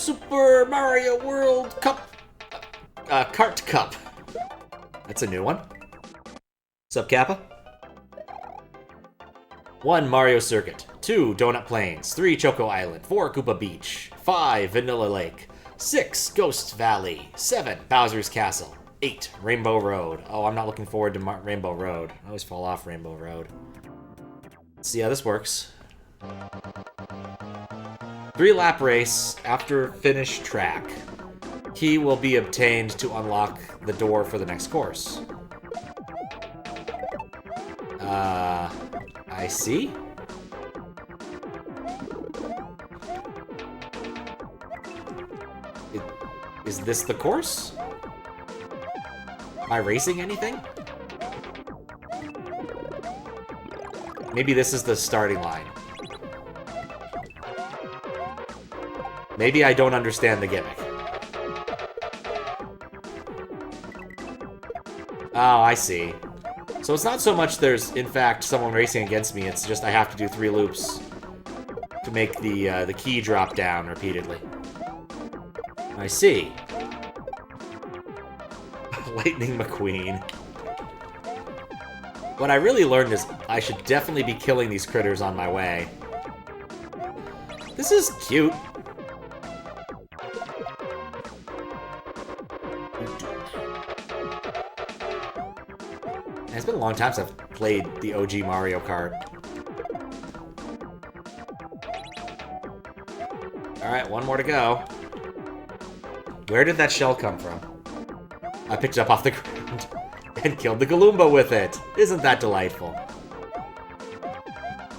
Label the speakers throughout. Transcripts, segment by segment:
Speaker 1: Super Mario World Cup. Kart Cup. That's a new one. Sup, Kappa? 1. Mario Circuit. 2. Donut Plains. 3. Choco Island. 4. Koopa Beach. 5. Vanilla Lake. 6. Ghost Valley. 7. Bowser's Castle. 8. Rainbow Road. Oh, I'm not looking forward to Rainbow Road. I always fall off Rainbow Road. Let's see how this works. 3-lap race after finish track. Key will be obtained to unlock the door for the next course. I see. Is this the course? Am I racing anything? Maybe this is the starting line. Maybe I don't understand the gimmick. Oh, I see. So it's not so much there's, in fact, someone racing against me, it's just I have to do 3 loops to make the key drop down repeatedly. I see. Lightning McQueen. What I really learned is I should definitely be killing these critters on my way. This is cute. It's been a long time since I've played the OG Mario Kart. Alright, 1 more to go. Where did that shell come from? I picked it up off the ground and killed the Goomba with it. Isn't that delightful?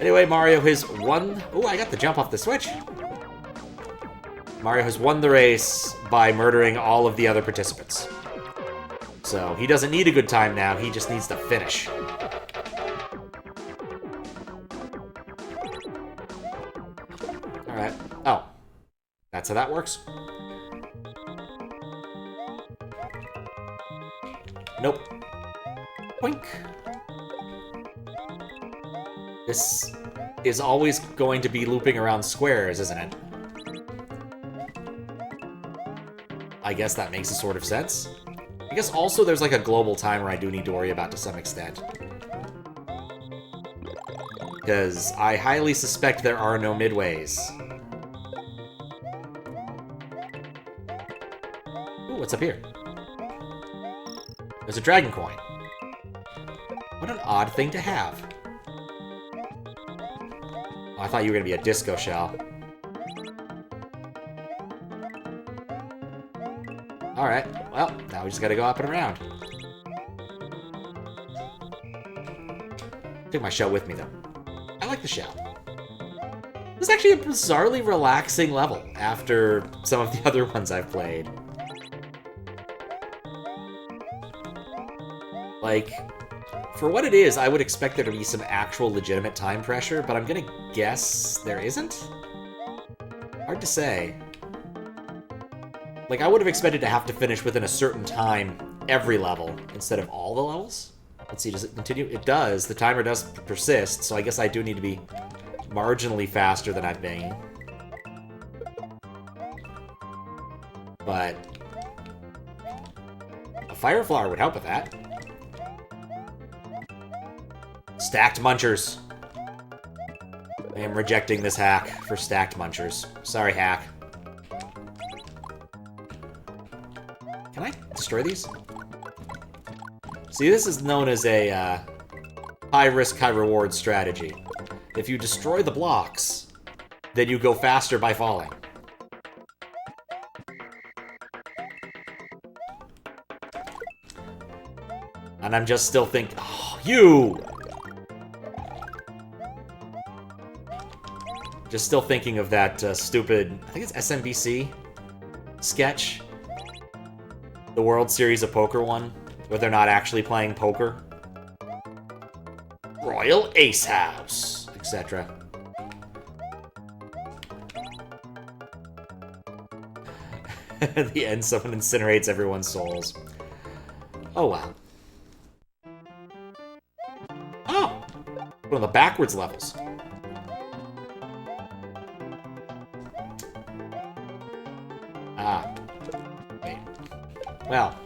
Speaker 1: Anyway, Mario has won... Ooh, I got the jump off the switch. Mario has won the race by murdering all of the other participants. So, he doesn't need a good time now, he just needs to finish. Alright. Oh. That's how that works? Nope. Boink. This is always going to be looping around squares, isn't it? I guess that makes a sort of sense. I guess also there's like a global timer I do need to worry about to some extent. Because I highly suspect there are no midways. Ooh, what's up here? There's a dragon coin. What an odd thing to have. Oh, I thought you were going to be a disco shell. Alright, well, now we just gotta go up and around. Take my shell with me, though. I like the shell. This is actually a bizarrely relaxing level after some of the other ones I've played. Like, for what it is, I would expect there to be some actual legitimate time pressure, but I'm gonna guess there isn't? Hard to say. Like, I would have expected to have to finish within a certain time every level instead of all the levels. Let's see, does it continue? It does. The timer does persist, so I guess I do need to be marginally faster than I've been. But a fire flower would help with that. Stacked munchers. I am rejecting this hack for stacked munchers. Sorry, hack. Can I destroy these? See, this is known as a high-risk, high-reward strategy. If you destroy the blocks, then you go faster by falling. And I'm just still thinking, oh, you! Just still thinking of that stupid, I think it's SMBC sketch. The World Series of Poker one, where they're not actually playing poker. Royal Ace House, etc. At the end, someone incinerates everyone's souls. Oh, wow. Oh! One of the backwards levels. Ah. Wait. Well.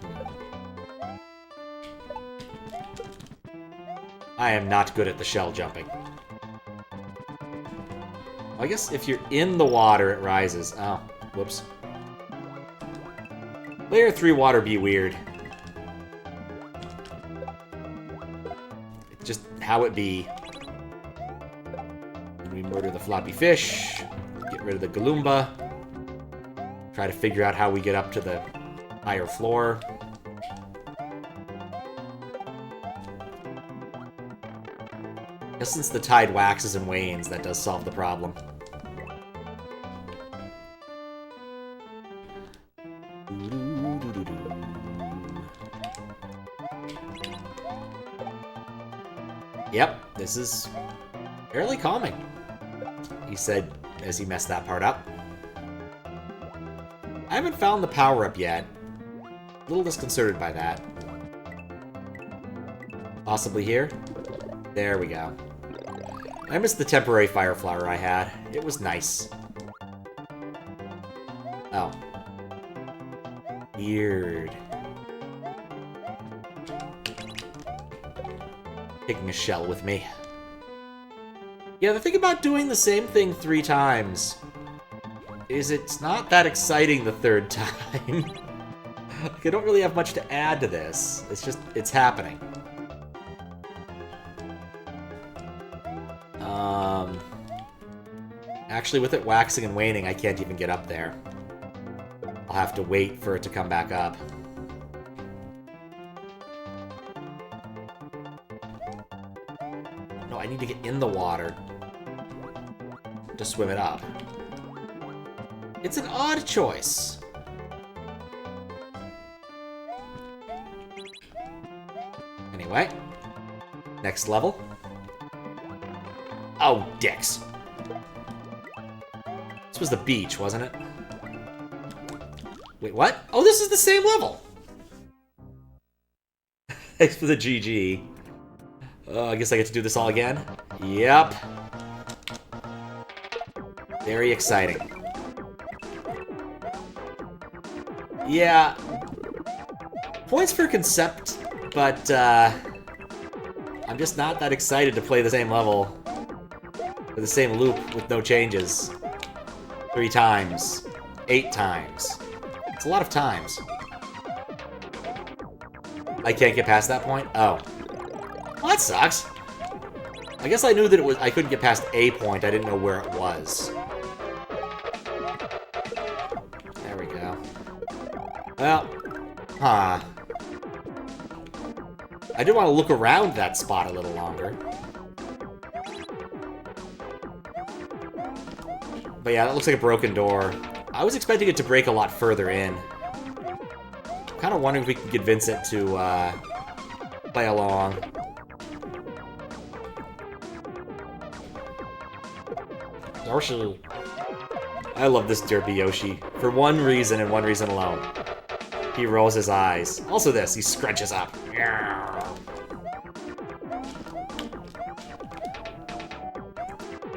Speaker 1: I am not good at the shell jumping. I guess if you're in the water, it rises. Oh, whoops. Layer 3 water be weird. It's just how it be. And we murder the floppy fish. Get rid of the Galumba. Try to figure out how we get up to the higher floor. I guess since the tide waxes and wanes, that does solve the problem. Yep, this is fairly calming, he said as he messed that part up. I haven't found the power-up yet. A little disconcerted by that. Possibly here? There we go. I missed the temporary fire flower I had. It was nice. Oh. Weird. Taking a shell with me. Yeah, the thing about doing the same thing 3 times is it's not that exciting the 3rd time. Like, I don't really have much to add to this. It's just, it's happening. Actually, with it waxing and waning, I can't even get up there. I'll have to wait for it to come back up. No, I need to get in the water to swim it up. It's an odd choice. Anyway, next level. Oh, dicks. This was the beach, wasn't it? Wait, what? Oh, this is the same level! Thanks for the GG. I guess I get to do this all again? Yep. Very exciting. Yeah. Points for concept, but, I'm just not that excited to play the same level. Or the same loop with no changes. 3 times. 8 times. It's a lot of times. I can't get past that point? Oh. Well, that sucks. I guess I knew that it was. I couldn't get past a point. I didn't know where it was. There we go. Well. Huh. I do want to look around that spot a little longer. But yeah, that looks like a broken door. I was expecting it to break a lot further in. I'm kind of wondering if we can convince it to play along. Yoshi. I love this derpy Yoshi. For one reason and one reason alone. He rolls his eyes. Also this, he scrunches up.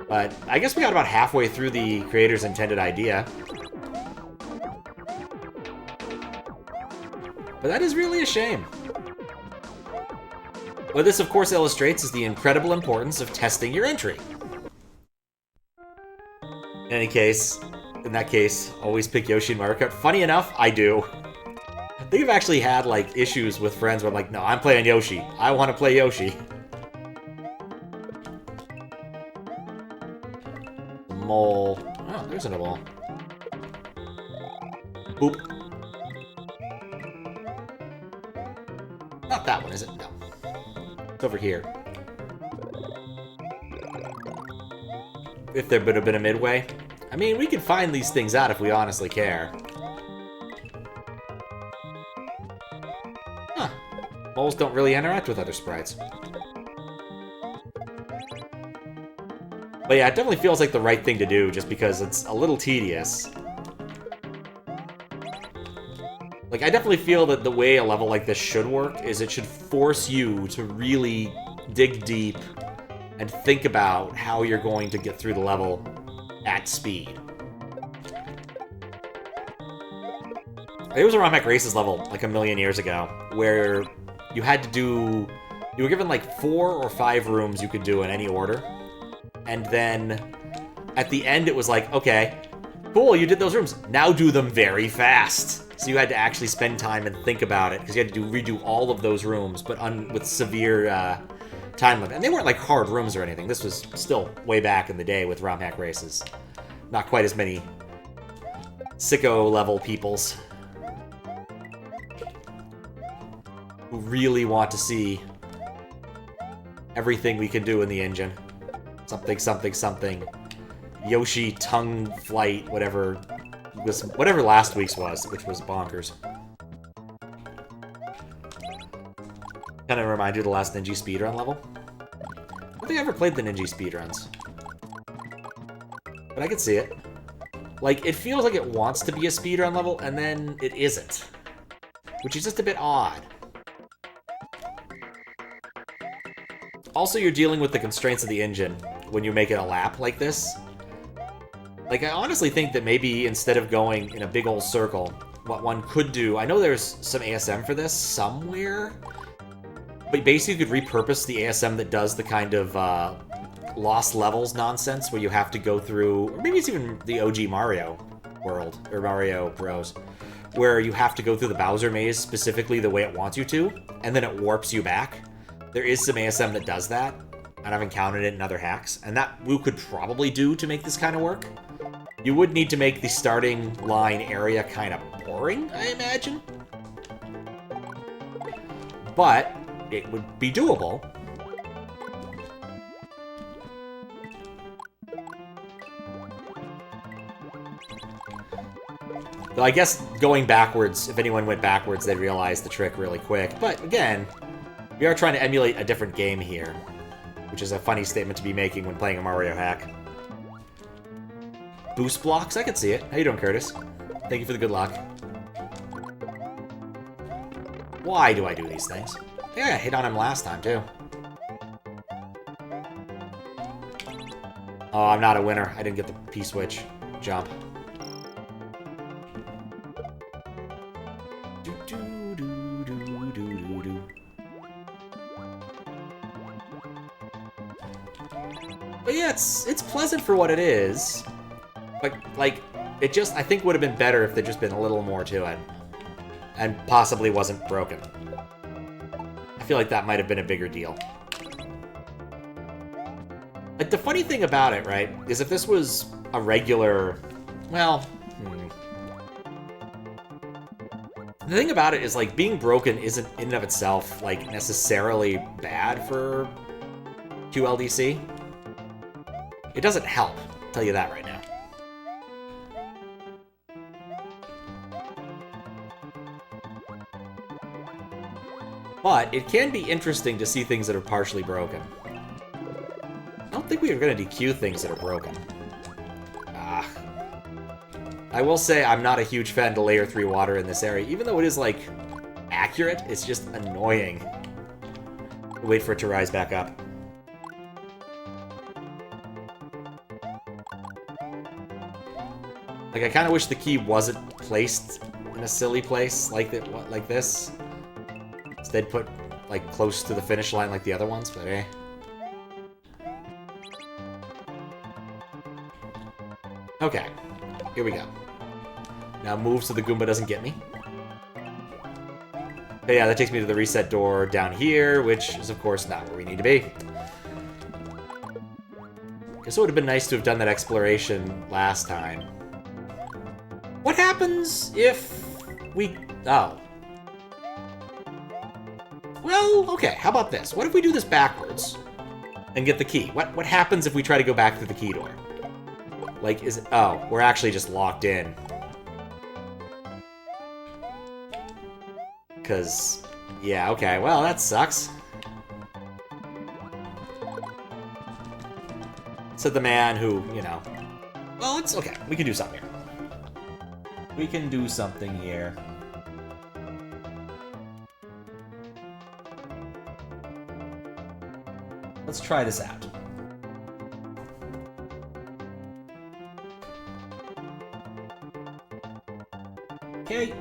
Speaker 1: But I guess we got about halfway through the creator's intended idea. But that is really a shame. What this, of course, illustrates is the incredible importance of testing your entry. In any case, in that case, always pick Yoshi in Mario Kart. Funny enough, I do. I think I've actually had, like, issues with friends where I'm like, no, I'm playing Yoshi. I want to play Yoshi. The mole. Oh, there's another mole. Boop. Not that one, is it? No. It's over here. If there would have been a midway. I mean, we could find these things out if we honestly care. Huh. Moles don't really interact with other sprites. But yeah, it definitely feels like the right thing to do, just because it's a little tedious. Like, I definitely feel that the way a level like this should work is it should force you to really dig deep and think about how you're going to get through the level at speed. There was a ROM Hack Races level like a million years ago where you had to do... You were given like 4 or 5 rooms you could do in any order. And then at the end it was like, okay, cool, you did those rooms. Now do them very fast. So you had to actually spend time and think about it because you had to redo all of those rooms, but with severe time limit. And they weren't like hard rooms or anything. This was still way back in the day with ROM Hack Races. Not quite as many sicko level peoples who really want to see everything we can do in the engine. Something, something, something. Yoshi tongue flight, whatever last week's was, which was bonkers. Kind of remind you of the last Ninja speedrun level. I don't think I ever played the Ninja speedruns. But I could see it. Like, it feels like it wants to be a speedrun level, and then it isn't. Which is just a bit odd. Also, you're dealing with the constraints of the engine when you're making a lap like this. Like, I honestly think that maybe instead of going in a big old circle, what one could do... I know there's some ASM for this somewhere, but basically you could repurpose the ASM that does the kind of lost levels nonsense where you have to go through... Or maybe it's even the OG Mario world, or Mario Bros, where you have to go through the Bowser maze specifically the way it wants you to, and then it warps you back. There is some ASM that does that, and I've encountered it in other hacks, and that we could probably do to make this kind of work. You would need to make the starting line area kind of boring, I imagine. But it would be doable. Though I guess going backwards, if anyone went backwards, they'd realize the trick really quick. But again, we are trying to emulate a different game here, which is a funny statement to be making when playing a Mario hack. Boost blocks? I can see it. How you doing, Curtis? Thank you for the good luck. Why do I do these things? I think I hit on him last time, too. Oh, I'm not a winner. I didn't get the P-switch jump. But yeah, it's pleasant for what it is. But, like, it just, I think, would have been better if there'd just been a little more to it. And possibly wasn't broken. I feel like that might have been a bigger deal. Like, the funny thing about it, right, is if this was a regular, well, The thing about it is, like, being broken isn't in and of itself, like, necessarily bad for QLDC. It doesn't help, I'll tell you that right now. But it can be interesting to see things that are partially broken. I don't think we are going to DQ things that are broken. I will say I'm not a huge fan to layer 3 water in this area, even though it is, like, accurate, it's just annoying. Wait for it to rise back up. Like, I kind of wish the key wasn't placed in a silly place like this. Instead put, like, close to the finish line like the other ones, but eh. Okay, here we go. Now move so the Goomba doesn't get me. But yeah, that takes me to the reset door down here, which is, of course, not where we need to be. Guess it would have been nice to have done that exploration last time. What happens if we... Oh. Well, okay, how about this? What if we do this backwards and get the key? What happens if we try to go back through the key door? Like, is it... Oh, we're actually just locked in. Because... Yeah, okay, well, that sucks. Said the man who, you know... Well, it's okay. We can do something here. We can do something here. Let's try this out. Okay.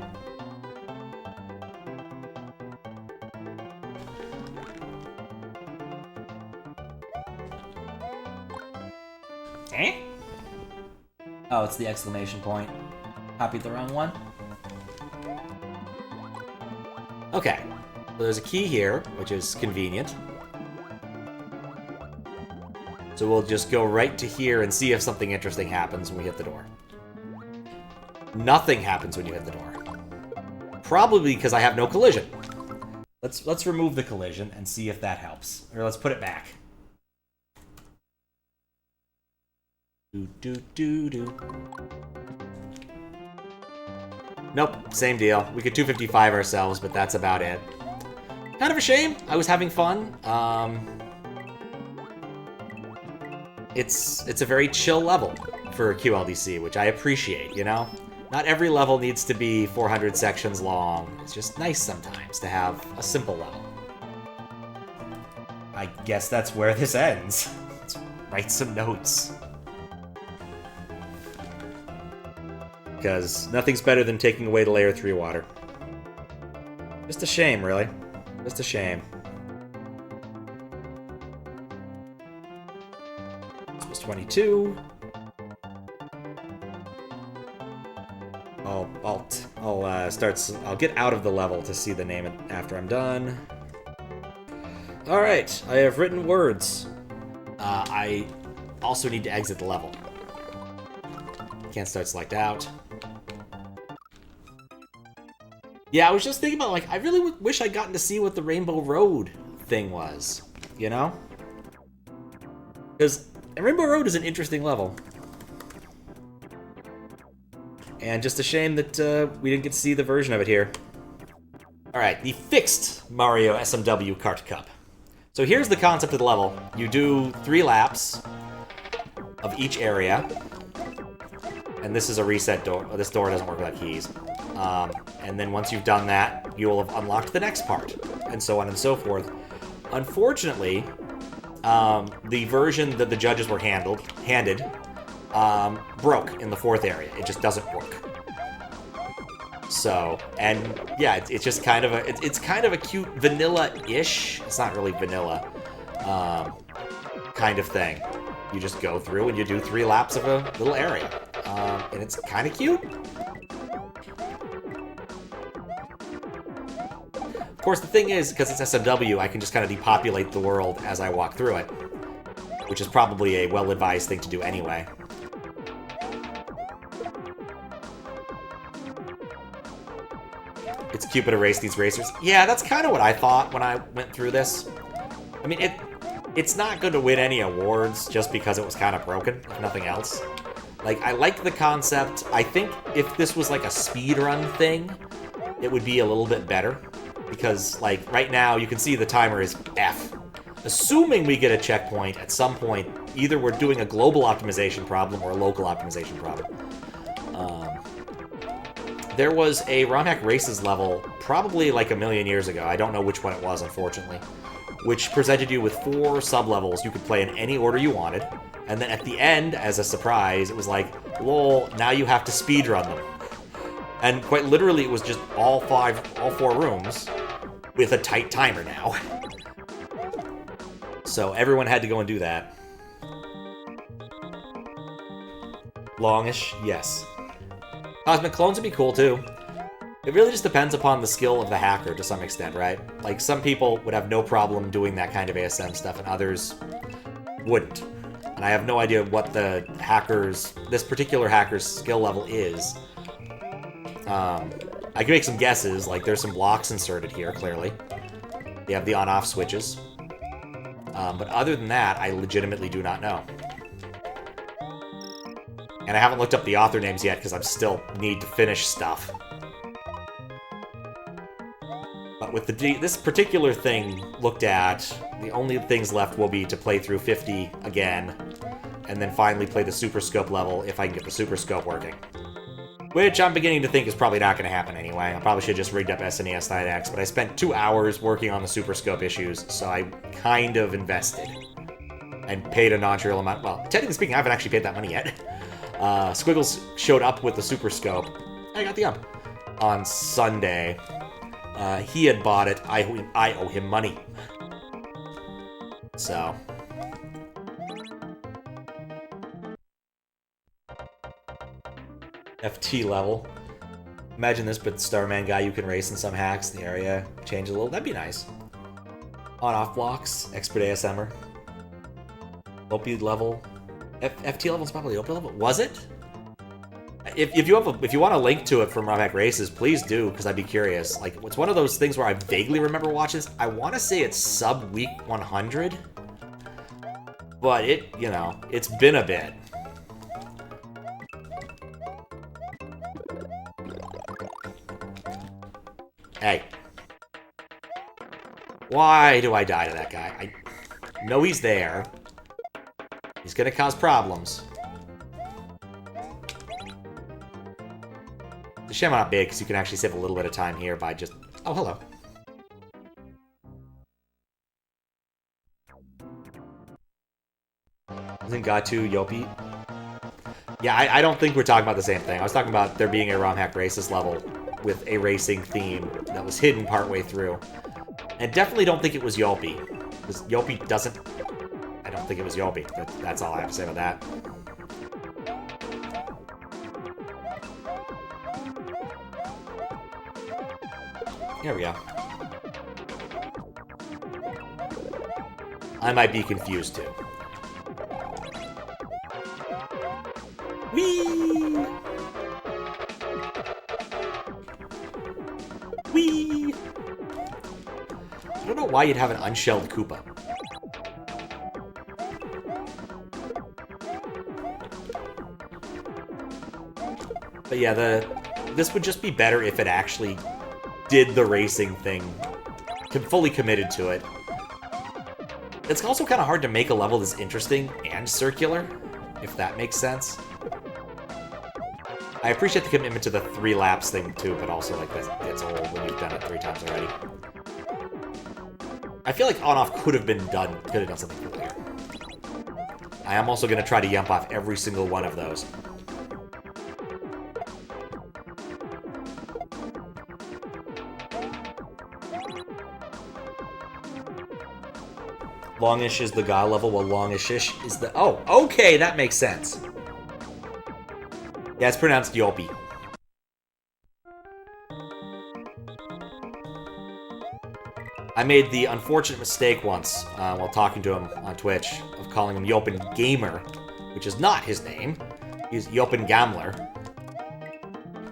Speaker 1: Eh? Oh, it's the exclamation point. Copied the wrong one. Okay. So there's a key here, which is convenient. So we'll just go right to here and see if something interesting happens when we hit the door. Nothing happens when you hit the door. Probably because I have no collision. Let's remove the collision and see if that helps. Or let's put it back. Do. Nope, same deal. We could 255 ourselves, but that's about it. Kind of a shame. I was having fun. It's a very chill level for QLDC, which I appreciate, you know? Not every level needs to be 400 sections long. It's just nice sometimes to have a simple level. I guess that's where this ends. Let's write some notes. Because nothing's better than taking away the layer 3 water. Just a shame, really. Just a shame. This was 22. I'll get out of the level to see the name after I'm done. Alright, I have written words. I also need to exit the level. Can't start select out. Yeah, I was just thinking about, like, I really wish I'd gotten to see what the Rainbow Road thing was, you know? Because Rainbow Road is an interesting level. And just a shame that we didn't get to see the version of it here. Alright, the fixed Mario SMW Kart Cup. So here's the concept of the level. You do 3 laps of each area. And this is a reset door. This door doesn't work without keys. And then once you've done that, you will have unlocked the next part. And so on and so forth. Unfortunately, the version that the judges were handed broke in the 4th area. It just doesn't work. So, and yeah, it's just kind of it's kind of a cute vanilla-ish. It's not really vanilla, kind of thing. You just go through and you do 3 laps of a little area, and it's kind of cute. Of course, the thing is, because it's SMW, I can just kind of depopulate the world as I walk through it, which is probably a well-advised thing to do anyway. It's Cupid erased these racers. Yeah, that's kind of what I thought when I went through this. I mean, it's not going to win any awards just because it was kind of broken, if nothing else. Like, I like the concept. I think if this was like a speedrun thing, it would be a little bit better. Because, like, right now, you can see the timer is F. Assuming we get a checkpoint at some point, either we're doing a global optimization problem or a local optimization problem. There was a ROM Hack Races level, probably like a million years ago. I don't know which one it was, unfortunately. Which presented you with 4 sub-levels you could play in any order you wanted. And then at the end, as a surprise, it was like, lol, now you have to speedrun them. And quite literally, it was just all 4 rooms with a tight timer now. So everyone had to go and do that. Longish, yes. Cosmic clones would be cool, too. It really just depends upon the skill of the hacker to some extent, right? Like, some people would have no problem doing that kind of ASM stuff, and others wouldn't. And I have no idea what this particular hacker's skill level is. I can make some guesses, like there's some blocks inserted here, clearly. They have the on-off switches. But other than that, I legitimately do not know. And I haven't looked up the author names yet, because I still need to finish stuff. But with this particular thing looked at, the only things left will be to play through 50 again, and then finally play the Super Scope level if I can get the Super Scope working. Which I'm beginning to think is probably not going to happen anyway. I probably should have just rigged up SNES 9X, but I spent 2 hours working on the Super Scope issues, so I kind of invested. And paid a non-trivial amount. Well, technically speaking, I haven't actually paid that money yet. Squiggles showed up with the Super Scope. I got the ump. On Sunday. He had bought it. I owe him money. So... FT level. Imagine this, but Starman guy you can race in some hacks. The area change a little. That'd be nice. On-off blocks. Expert ASMer. Opie level. FT level is probably Opie level. Was it? If you want a link to it from ROM Hack Races, please do, because I'd be curious. Like, it's one of those things where I vaguely remember watching this. I want to say it's sub week 100, but it's been a bit. Hey. Why do I die to that guy? I know he's there. He's gonna cause problems. The shame I'm not big, because you can actually save a little bit of time here by just... Oh, hello. Isn't Gatu Yopi? Yeah, I don't think we're talking about the same thing. I was talking about there being a ROM Hack Races level with a racing theme that was hidden partway through. And definitely don't think it was Yopi. Because Yopi doesn't... I don't think it was Yopi. That's all I have to say about that. Here we go. I might be confused too. Whee! Whee! I don't know why you'd have an unshelled Koopa. But yeah, this would just be better if it actually did the racing thing, fully committed to it. It's also kind of hard to make a level that's interesting and circular, if that makes sense. I appreciate the commitment to the 3 laps thing too, but also like it's old when you've done it 3 times already. I feel like on-off could have done something cooler. I am also going to try to yump off every single one of those. Longish is the guy level, while longish-ish is the... Oh, okay, that makes sense. Yeah, it's pronounced Yopi. I made the unfortunate mistake once, while talking to him on Twitch, of calling him Yopin Gamer, which is not his name. He's Yopin Gamler,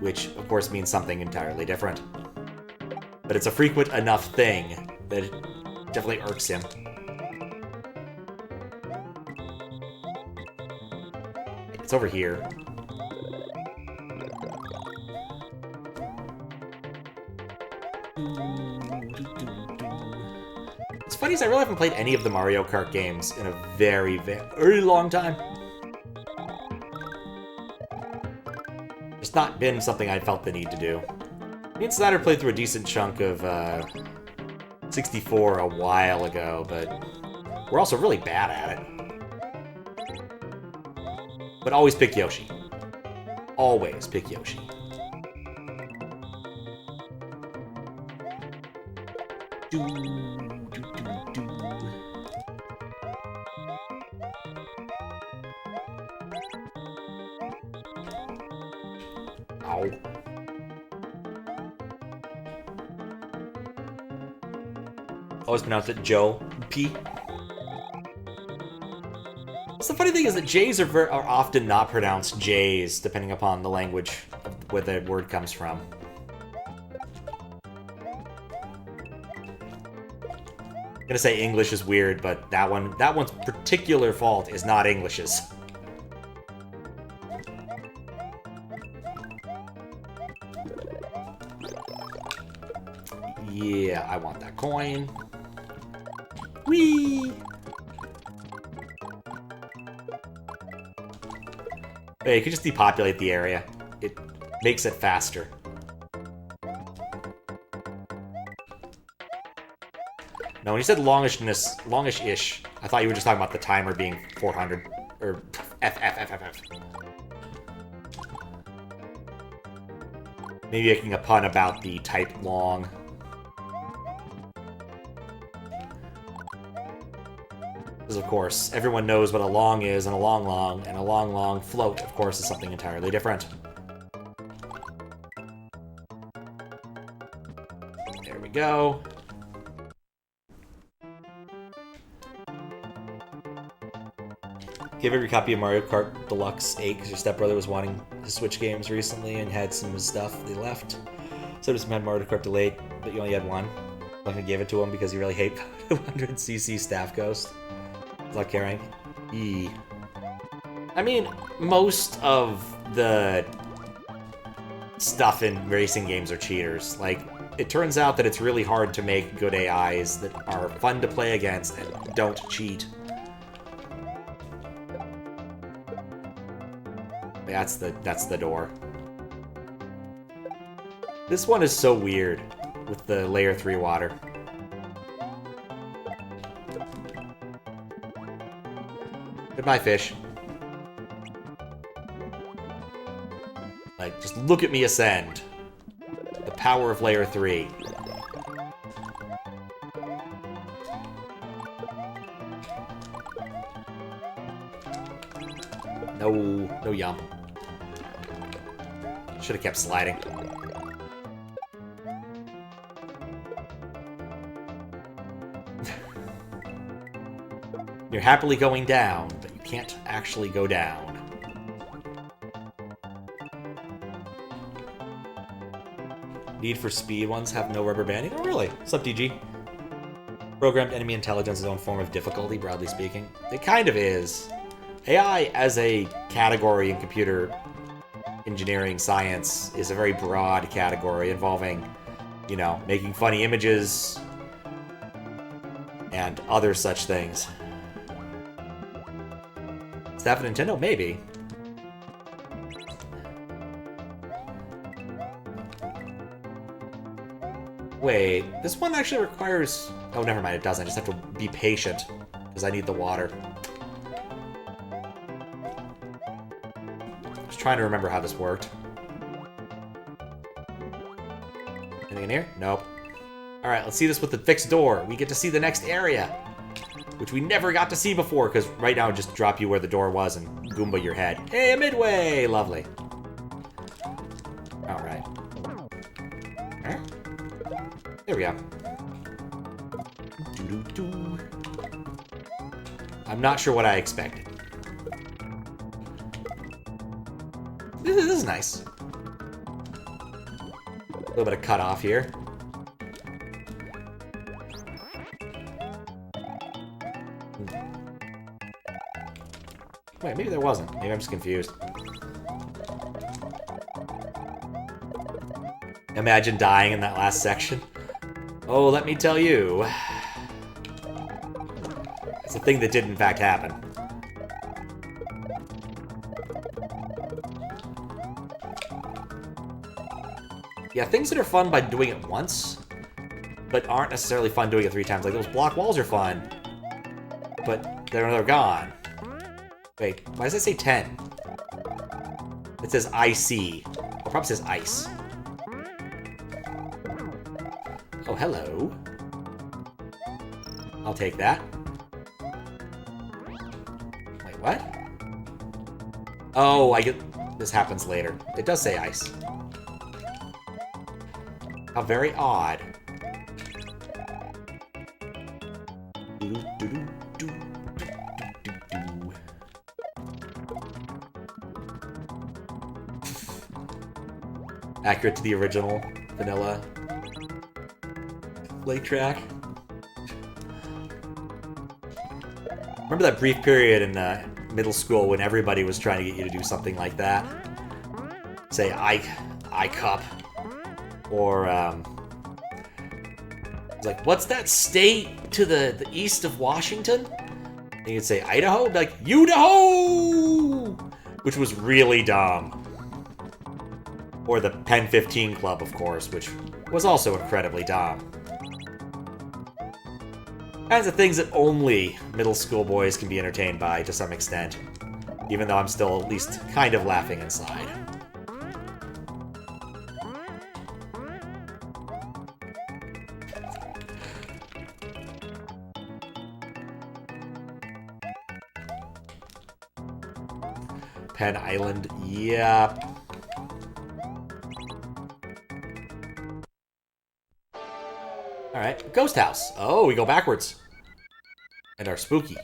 Speaker 1: which, of course, means something entirely different. But it's a frequent enough thing that it definitely irks him. It's over here. It's funny is I really haven't played any of the Mario Kart games in a very, very long time. It's not been something I felt the need to do. Me and Snyder played through a decent chunk of 64 a while ago, but we're also really bad at it. But always pick Yoshi. Always pick Yoshi. Ow. Always pronounce it Joe P. The funny thing is that J's are often not pronounced J's, depending upon the language where the word comes from. I'm gonna say English is weird, but that one's particular fault is not English's. Yeah, I want that coin. Whee! Hey, you could just depopulate the area. It makes it faster. No, when you said longish-ish, I thought you were just talking about the timer being 400, or F. Maybe making a pun about the type long. Because, of course, everyone knows what a long is and a long, and a long float, of course, is something entirely different. There we go. Give every copy of Mario Kart Deluxe 8 because your stepbrother was wanting to switch games recently and had some stuff they left. So just had Mario Kart Delayed, but you only had one. I'm not gonna give it to him because you really hate 200cc Staff Ghost. Is that carrying? E. I mean, most of the stuff in racing games are cheaters. Like, it turns out that it's really hard to make good AIs that are fun to play against and don't cheat. That's the door. This one is so weird with the layer 3 water. Goodbye, fish. Like, just look at me ascend. The power of layer 3. No yum. Should have kept sliding. You're happily going down, but you can't actually go down. Need for Speed ones have no rubber banding? Oh, really? What's up, DG? Programmed enemy intelligence is its own form of difficulty, broadly speaking. It kind of is. AI as a category in computer engineering science is a very broad category involving, you know, making funny images and other such things. Is that for Nintendo? Maybe. Wait, this one actually requires... Oh, never mind, it doesn't. I just have to be patient, because I need the water. Just trying to remember how this worked. Anything in here? Nope. Alright, let's see this with the fixed door. We get to see the next area, which we never got to see before, because right now it just drop you where the door was and Goomba your head. Hey, a midway! Lovely. Alright. Huh? There we go. Doo-doo-doo. I'm not sure what I expected. This is nice. A little bit of cut off here. Wait, maybe there wasn't. Maybe I'm just confused. Imagine dying in that last section. Oh, let me tell you. It's a thing that did in fact happen. Yeah, things that are fun by doing it once, but aren't necessarily fun doing it 3 times. Like, those block walls are fun, but they're gone. Wait, why does it say 10? It says IC. It probably says ice. Oh, hello. I'll take that. Wait, what? Oh, I get... This happens later. It does say ice. How very odd. Accurate to the original vanilla play track. Remember that brief period in middle school when everybody was trying to get you to do something like that? Say I cup. Or it's like, what's that state to the east of Washington? And you'd say Idaho? It'd be like, Idaho! Which was really dumb. Or the Pen 15 Club, of course, which was also incredibly dumb. Kinds of things that only middle school boys can be entertained by to some extent. Even though I'm still at least kind of laughing inside. Penn Island, yep. Alright, ghost house. Oh, we go backwards. And are spooky.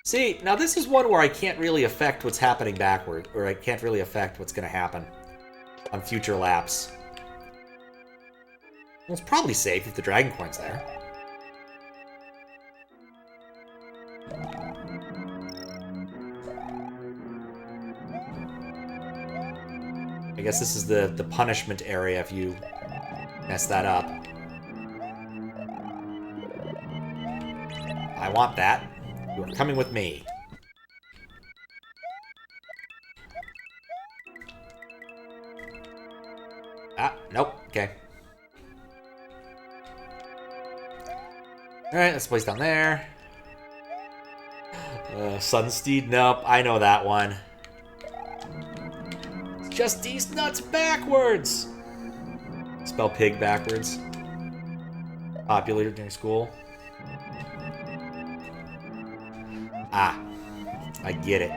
Speaker 1: See, now this is one where I can't really affect what's happening backward, or I can't really affect what's going to happen on future laps. Well, it's probably safe if the Dragon Coin's there. I guess this is the punishment area if you mess that up. I want that. You are coming with me. Ah, nope. Okay. Alright, let's place down there. Sunsteed? Nope, I know that one. It's just these nuts backwards! Spell pig backwards. Popular during school. Ah, I get it.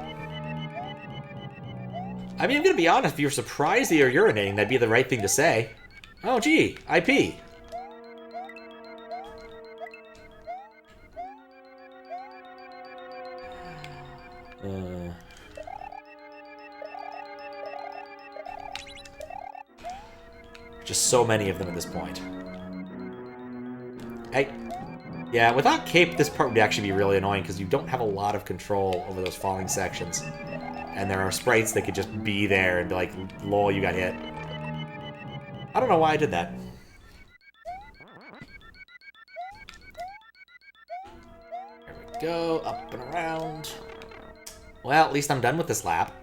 Speaker 1: I mean, I'm gonna be honest, if you're surprised that you're urinating, that'd be the right thing to say. Oh, gee, I pee. Just so many of them at this point. Hey. Yeah, without cape, this part would actually be really annoying because you don't have a lot of control over those falling sections. And there are sprites that could just be there and be like, lol, you got hit. I don't know why I did that. There we go, up and around. Well, at least I'm done with this lap.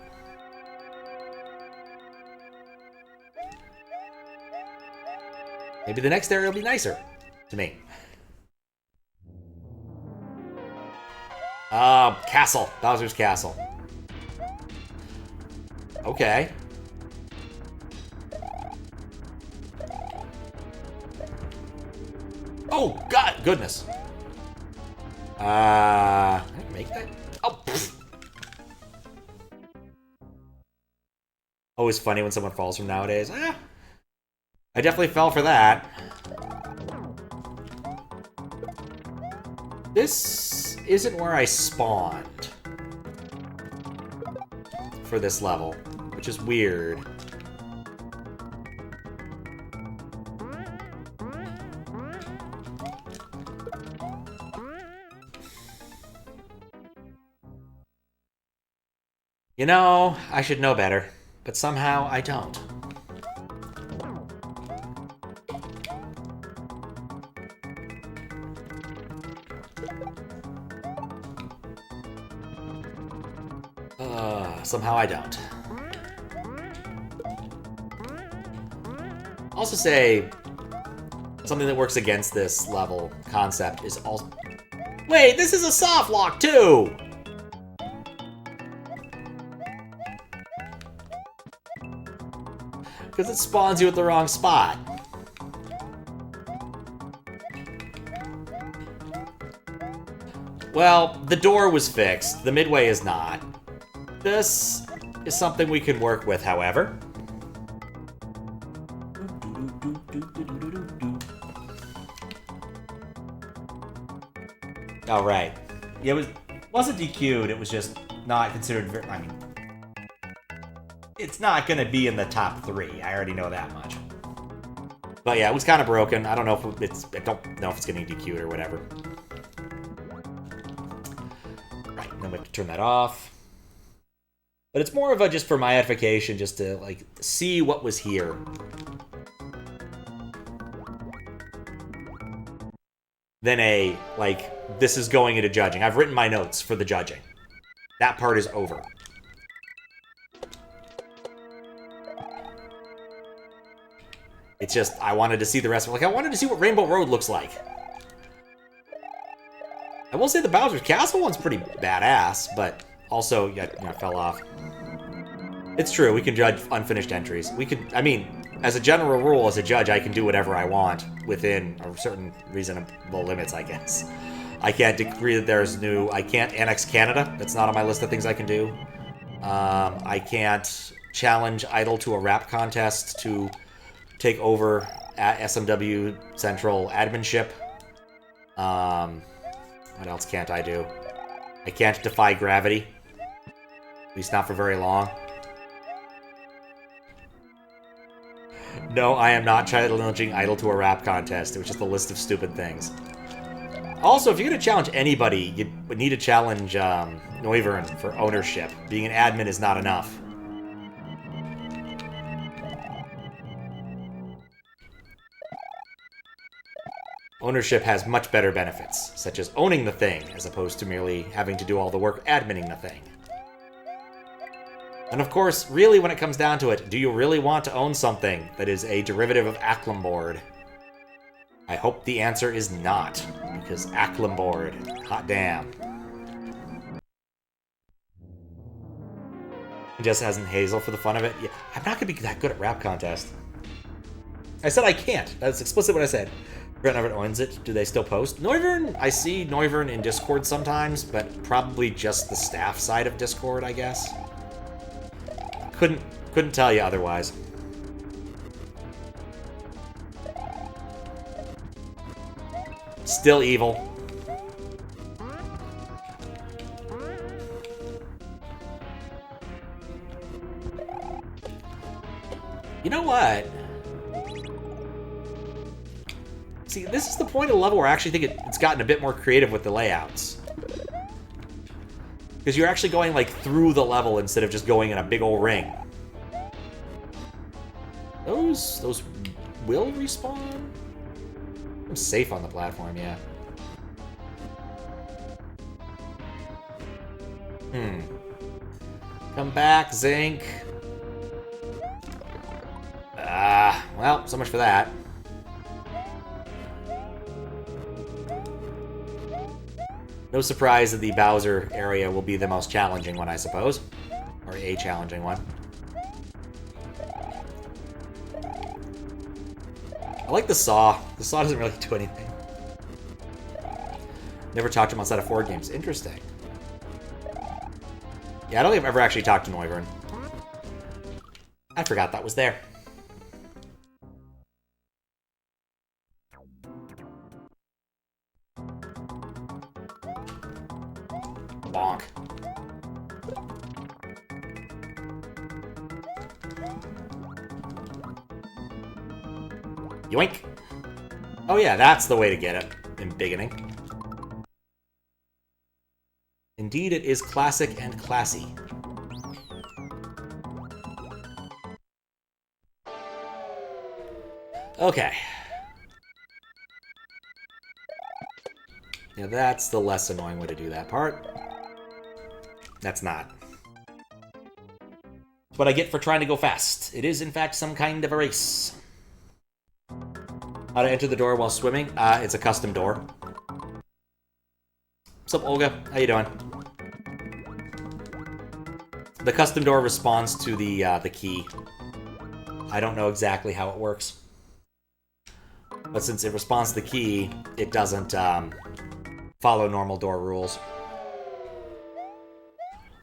Speaker 1: Maybe the next area will be nicer to me. Castle. Bowser's Castle. Okay. Oh, God! Goodness. Can I make that? Oh, pfft. Always funny when someone falls from nowadays. Ah. I definitely fell for that. This isn't where I spawned for this level, which is weird. You know, I should know better, but somehow I don't. Somehow I don't. Also say, something that works against this level concept is also... Wait, this is a soft lock too! Because it spawns you at the wrong spot. Well, the door was fixed. The midway is not. This is something we can work with, however. All right. Yeah, it wasn't DQ'd. It was just not considered. I mean, it's not going to be in the top 3. I already know that much. But yeah, it was kind of broken. I don't know if it's. I don't know if it's getting DQ'd or whatever. Right. Then we have to turn that off. But it's more of a just for my edification, just to, like, see what was here. Than a, like, this is going into judging. I've written my notes for the judging. That part is over. It's just, I wanted to see the rest of it. Like, I wanted to see what Rainbow Road looks like. I will say the Bowser's Castle one's pretty badass, but... Also, yeah, I fell off. It's true, we can judge unfinished entries. We could, I mean, as a general rule, as a judge, I can do whatever I want within a certain reasonable limits, I guess. I can't decree that there's new, I can't annex Canada. That's not on my list of things I can do. I can't challenge Idol to a rap contest to take over at SMW Central adminship. What else can't I do? I can't defy gravity. At least not for very long. No, I am not challenging Idol to a rap contest. It was just a list of stupid things. Also, if you're going to challenge anybody, you would need to challenge Noivern for ownership. Being an admin is not enough. Ownership has much better benefits, such as owning the thing, as opposed to merely having to do all the work adminning the thing. And of course, really when it comes down to it, do you really want to own something that is a derivative of Acklamboard? I hope the answer is not, because Acklamboard, hot damn. Just hasn't Hazel for the fun of it? Yeah, I'm not going to be that good at rap contest. I said I can't. That's explicit what I said. Brent never owns it. Do they still post? Noivern, I see Noivern in Discord sometimes, but probably just the staff side of Discord, I guess. Couldn't tell you otherwise. Still evil. You know what? See, this is the point of the level where I actually think it's gotten a bit more creative with the layouts. Because you're actually going, like, through the level instead of just going in a big old ring. Those will respawn? I'm safe on the platform, yeah. Come back, Zinc. Well, so much for that. No surprise that the Bowser area will be the most challenging one, I suppose. Or a challenging one. I like the saw. The saw doesn't really do anything. Never talked to him outside of 4 games. Interesting. Yeah, I don't think I've ever actually talked to Noivern. I forgot that was there. Bonk. Yoink. Oh yeah, that's the way to get it in beginning. Indeed, it is classic and classy. Okay. Yeah, that's the less annoying way to do that part. That's not. It's what I get for trying to go fast. It is, in fact, some kind of a race. How to enter the door while swimming? It's a custom door. What's up, Olga? How you doing? The custom door responds to the key. I don't know exactly how it works. But since it responds to the key, it doesn't follow normal door rules.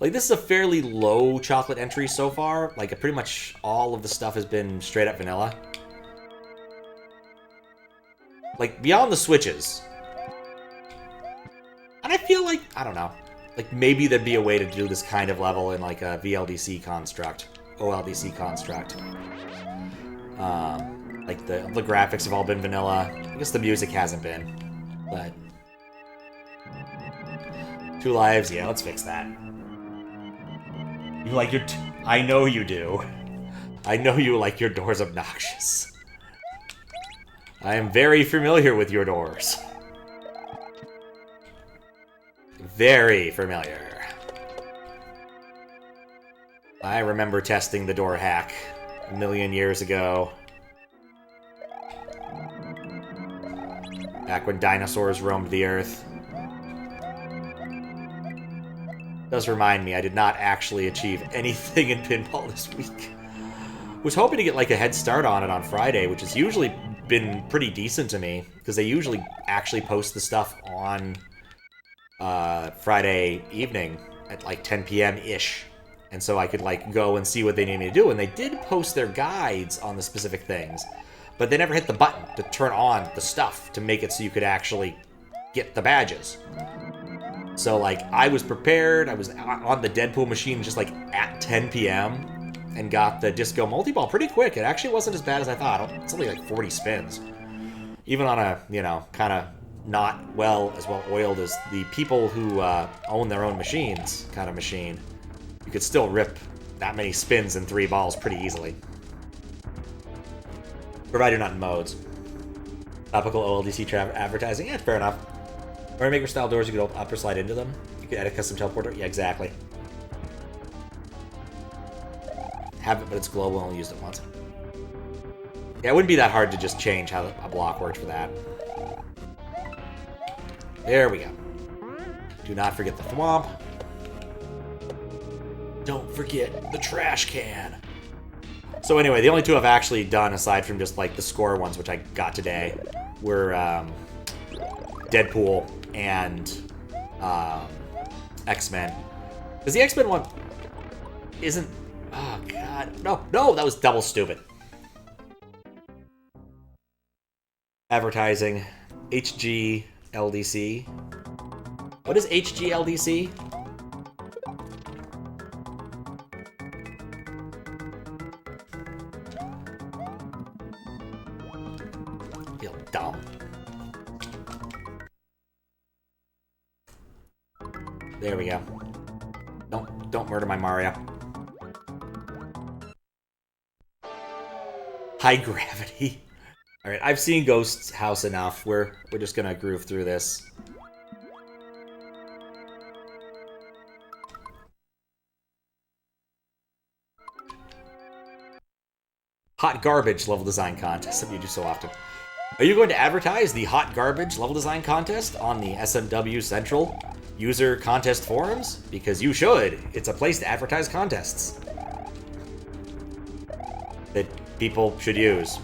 Speaker 1: Like, this is a fairly low chocolate entry so far. Like, pretty much all of the stuff has been straight up vanilla. Like, beyond the switches. And I feel like, I don't know, like maybe there'd be a way to do this kind of level in like a VLDC construct, OLDC construct. Like the graphics have all been vanilla. I guess the music hasn't been, but 2 lives, yeah, let's fix that. You like your, I know you do. I know you like your doors obnoxious. I am very familiar with your doors. Very familiar. I remember testing the door hack a million years ago. Back when dinosaurs roamed the earth. Does remind me, I did not actually achieve anything in pinball this week. Was hoping to get like a head start on it on Friday, which has usually been pretty decent to me, because they usually actually post the stuff on Friday evening at like 10 p.m.-ish, And so I could, like, go and see what they need me to do. And they did post their guides on the specific things. But they never hit the button to turn on the stuff to make it so you could actually get the badges. So, like, I was prepared. I was on the Deadpool machine just, like, at 10 p.m. and got the Disco Multi-Ball pretty quick. It actually wasn't as bad as I thought. It's only, like, 40 spins. Even on a, you know, kind of not as well-oiled as the people who own their own machines kind of machine, you could still rip that many spins in 3 balls pretty easily. Provided not in modes. Topical OLDC advertising? Yeah, fair enough. Mario Maker style doors, you could up or slide into them. You could add a custom teleporter. Yeah, exactly. Have it, but it's global and only used it once. Yeah, it wouldn't be that hard to just change how a block worked for that. There we go. Do not forget the thwomp. Don't forget the trash can. So anyway, the only two I've actually done, aside from just like the score ones, which I got today, were Deadpool and X-Men. Because the X-Men one isn't... Oh, God. No, that was double stupid. Advertising. HGLDC. What is HGLDC? Feel dumb. There we go. Don't murder my Mario. High gravity. All right, I've seen Ghost House enough. We're just gonna groove through this. Hot garbage level design contest that we do so often. Are you going to advertise the hot garbage level design contest on the SMW Central user contest forums? Because you should. It's a place to advertise contests that people should use.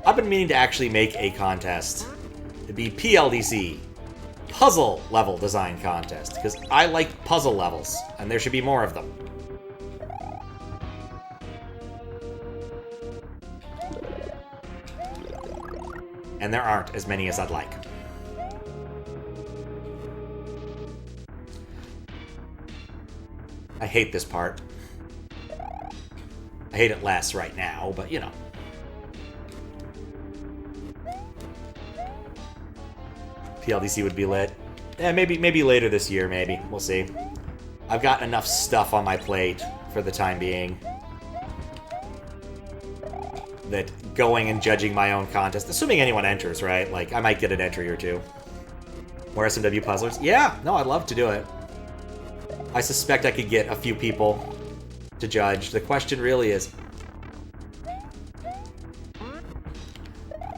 Speaker 1: I've been meaning to actually make a contest. It'd be PLDC, Puzzle Level Design Contest, because I like puzzle levels, and there should be more of them. And there aren't as many as I'd like. I hate this part. I hate it less right now, but you know. PLDC would be lit. Yeah, maybe later this year, maybe. We'll see. I've got enough stuff on my plate for the time being that going and judging my own contest, assuming anyone enters, right? Like, I might get an entry or two. More SMW puzzlers? Yeah, no, I'd love to do it. I suspect I could get a few people to judge. The question really is,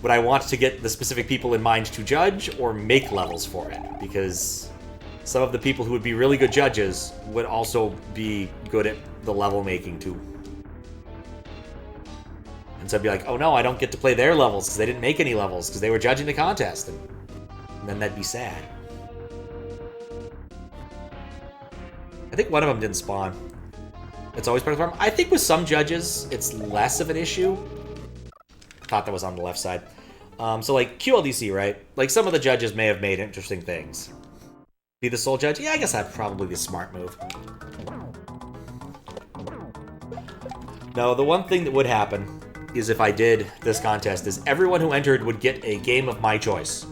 Speaker 1: would I want to get the specific people in mind to judge or make levels for it? Because some of the people who would be really good judges would also be good at the level making too. And so I'd be like, oh no, I don't get to play their levels because they didn't make any levels because they were judging the contest. And then that'd be sad. I think one of them didn't spawn. It's always part of the problem. I think with some judges, it's less of an issue. I thought that was on the left side. So like QLDC, right? Like some of the judges may have made interesting things. Be the sole judge? Yeah, I guess that's probably the smart move. No, the one thing that would happen is if I did this contest is everyone who entered would get a game of my choice.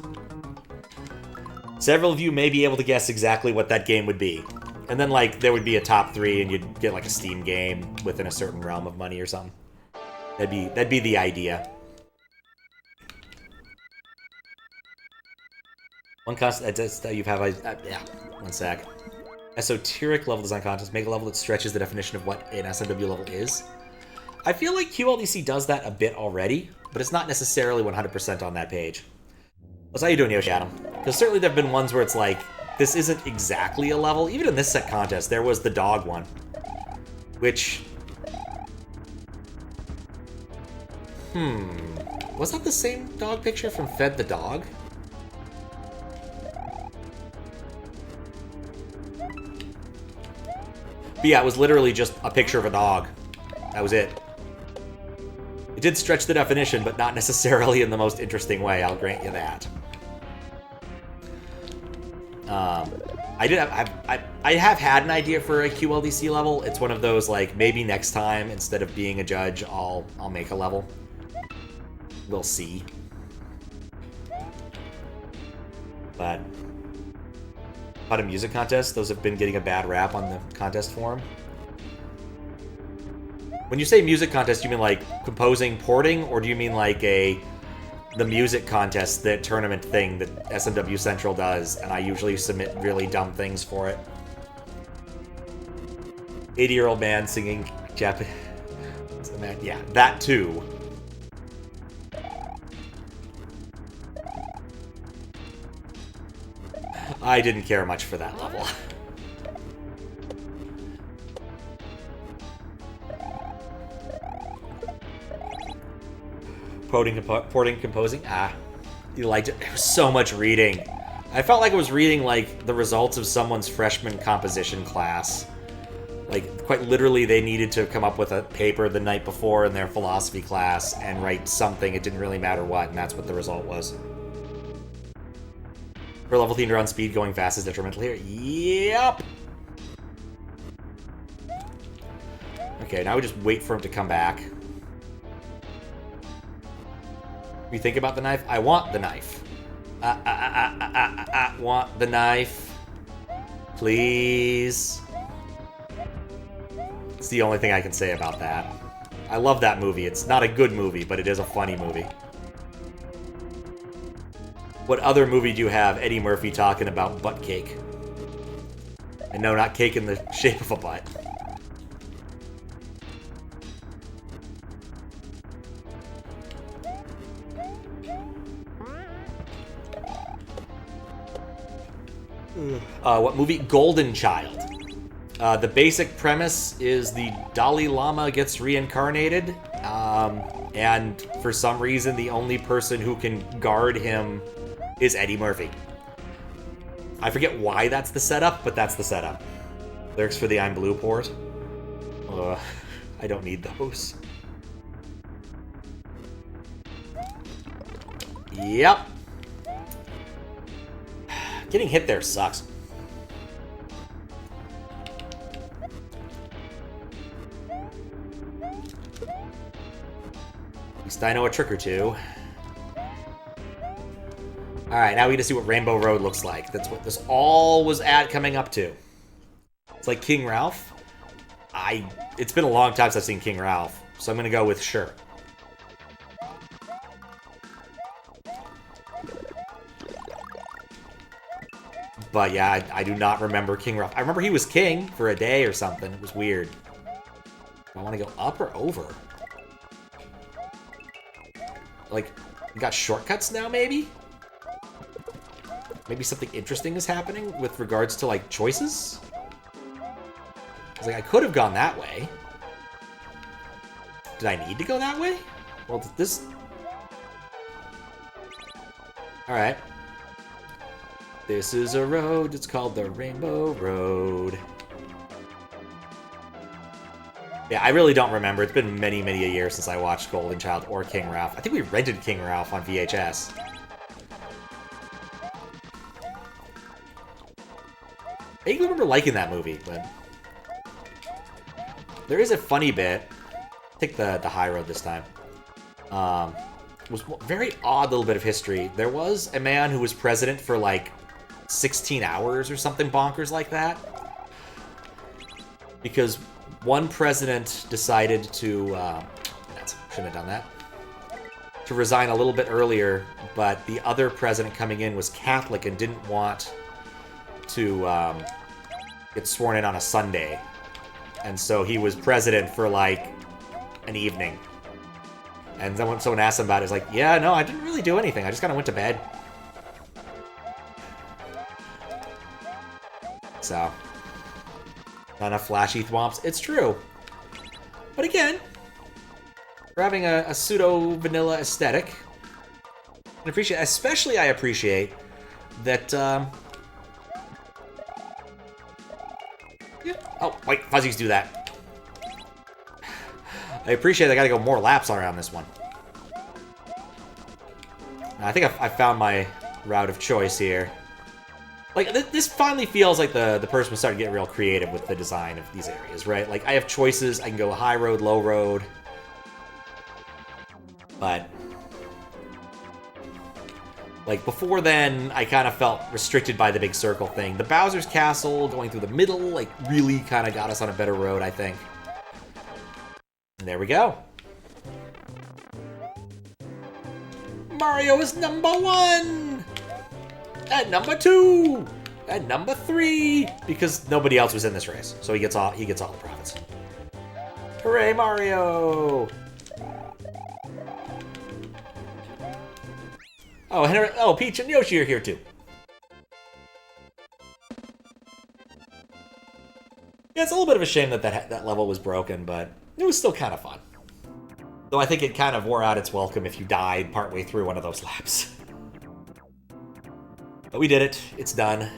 Speaker 1: Several of you may be able to guess exactly what that game would be. And then, like, there would be a top 3 and you'd get, like, a Steam game within a certain realm of money or something. That'd be the idea. One contest that you've yeah, one sec. Esoteric level design contest. Make a level that stretches the definition of what an SMW level is. I feel like QLDC does that a bit already, but it's not necessarily 100% on that page. So how you doing, Yoshi Adam? Because certainly there have been ones where it's like, this isn't exactly a level. Even in this set contest, there was the dog one. Which... Was that the same dog picture from Fed the Dog? But yeah, it was literally just a picture of a dog. That was it. It did stretch the definition, but not necessarily in the most interesting way, I'll grant you that. I have had an idea for a QLDC level. It's one of those, like, maybe next time, instead of being a judge, I'll make a level. We'll see. But about a music contest, those have been getting a bad rap on the contest forum. When you say music contest, you mean like composing, porting, or do you mean like the music contest, the tournament thing that SMW Central does, and I usually submit really dumb things for it? 80-year-old man singing Japanese. Yeah, that too. I didn't care much for that level. Porting, composing? Ah, you liked it. There was so much reading. I felt like I was reading, like, the results of someone's freshman composition class. Like, quite literally, they needed to come up with a paper the night before in their philosophy class and write something. It didn't really matter what, and that's what the result was. For level themed around speed, going fast is detrimental here. Yep! Okay, now we just wait for him to come back. You think about the knife? I want the knife. I want the knife. Please. It's the only thing I can say about that. I love that movie. It's not a good movie, but it is a funny movie. What other movie do you have Eddie Murphy talking about butt cake? And no, not cake in the shape of a butt. What movie? Golden Child. The basic premise is the Dalai Lama gets reincarnated, and for some reason the only person who can guard him is Eddie Murphy. I forget why that's the setup, but that's the setup. Lyrics for the I'm Blue port. I don't need those. Yep. Getting hit there sucks. At least I know a trick or two. Alright, now we get to see what Rainbow Road looks like. That's what this all was coming up to. It's like King Ralph. It's been a long time since I've seen King Ralph, so I'm gonna go with sure. But yeah, I do not remember King Ralph. I remember he was king for a day or something. It was weird. I want to go up or over? Like, we got shortcuts now, maybe? Maybe something interesting is happening with regards to, like, choices? I was like, I could have gone that way. Did I need to go that way? Well, this... Alright. This is a road, it's called the Rainbow Road. Yeah, I really don't remember. It's been many, many a year since I watched Golden Child or King Ralph. I think we rented King Ralph on VHS. I even remember liking that movie, but... There is a funny bit. Take the high road this time. It was a very odd little bit of history. There was a man who was president for, like, 16 hours or something bonkers like that. Because one president decided to... shouldn't have done that. To resign a little bit earlier, but the other president coming in was Catholic and didn't want to get sworn in on a Sunday. And so he was president for, like, an evening. And then when someone asked him about it, he's like, yeah, no, I didn't really do anything. I just kind of went to bed. So, not enough flashy thwomps. It's true. But again, we're having a pseudo-vanilla aesthetic. And especially I appreciate that Oh, wait, fuzzies do that. I appreciate I gotta go more laps around this one. I think I found my route of choice here. Like, this finally feels like the person was starting to get real creative with the design of these areas, right? Like, I have choices. I can go high road, low road. But, like, before then, I kind of felt restricted by the big circle thing. The Bowser's Castle going through the middle, like, really kind of got us on a better road, I think. And there we go. Mario is #1! And #2! And #3! Because nobody else was in this race, so he gets all the profits. Hooray, Mario! Oh, Peach and Yoshi are here too. Yeah, it's a little bit of a shame that level was broken, but it was still kind of fun. Though I think it kind of wore out its welcome if you died partway through one of those laps. But we did it. It's done.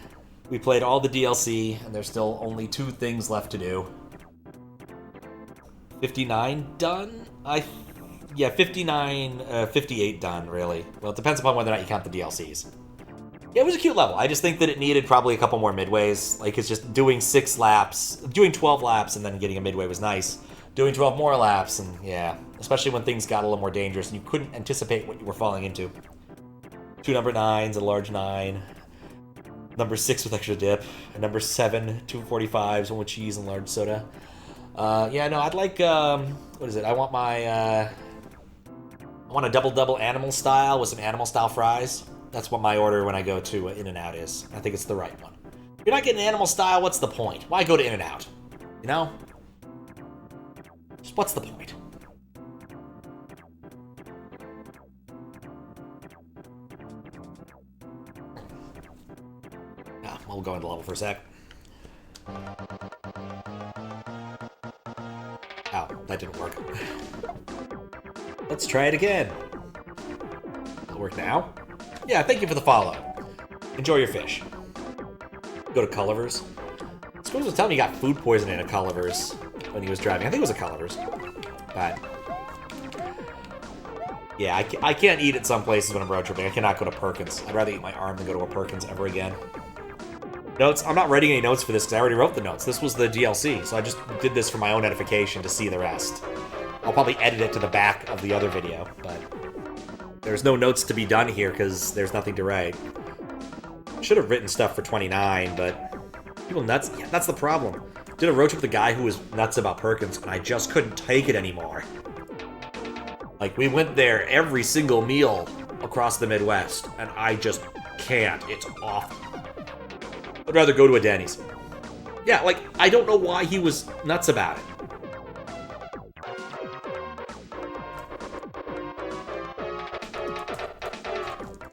Speaker 1: We played all the DLC, and there's still only 2 things left to do. 59 done? Yeah, 58 done, really. Well, it depends upon whether or not you count the DLCs. Yeah, it was a cute level. I just think that it needed probably a couple more midways. Like, it's just doing 6 laps, doing 12 laps and then getting a midway was nice. Doing 12 more laps, and yeah, especially when things got a little more dangerous and you couldn't anticipate what you were falling into. 2 number 9s, a large 9. Number 6 with extra dip. And number 7, 2 45s, one with cheese and large soda. Yeah, no, I'd like, what is it? I want I want a double animal style with some animal style fries. That's what my order when I go to In-N-Out is. I think it's the right one. If you're not getting animal style, what's the point? Why go to In-N-Out? You know? Just what's the point? We'll go into level for a sec. Ow, that didn't work. Let's try it again. Will it work now? Yeah, thank you for the follow. Enjoy your fish. Go to Culliver's. Squirrels was telling me he got food poisoning at Culliver's when he was driving. I think it was a Culliver's. But yeah, I can't eat at some places when I'm road tripping. I cannot go to Perkins. I'd rather eat my arm than go to a Perkins ever again. Notes. I'm not writing any notes for this because I already wrote the notes. This was the DLC, so I just did this for my own edification to see the rest. I'll probably edit it to the back of the other video, but there's no notes to be done here because there's nothing to write. Should have written stuff for 29, but people nuts. Yeah, that's the problem. Did a road trip with a guy who was nuts about Perkins, and I just couldn't take it anymore. Like, we went there every single meal across the Midwest, and I just can't. It's awful. I'd rather go to a Denny's. Yeah, like, I don't know why he was nuts about it.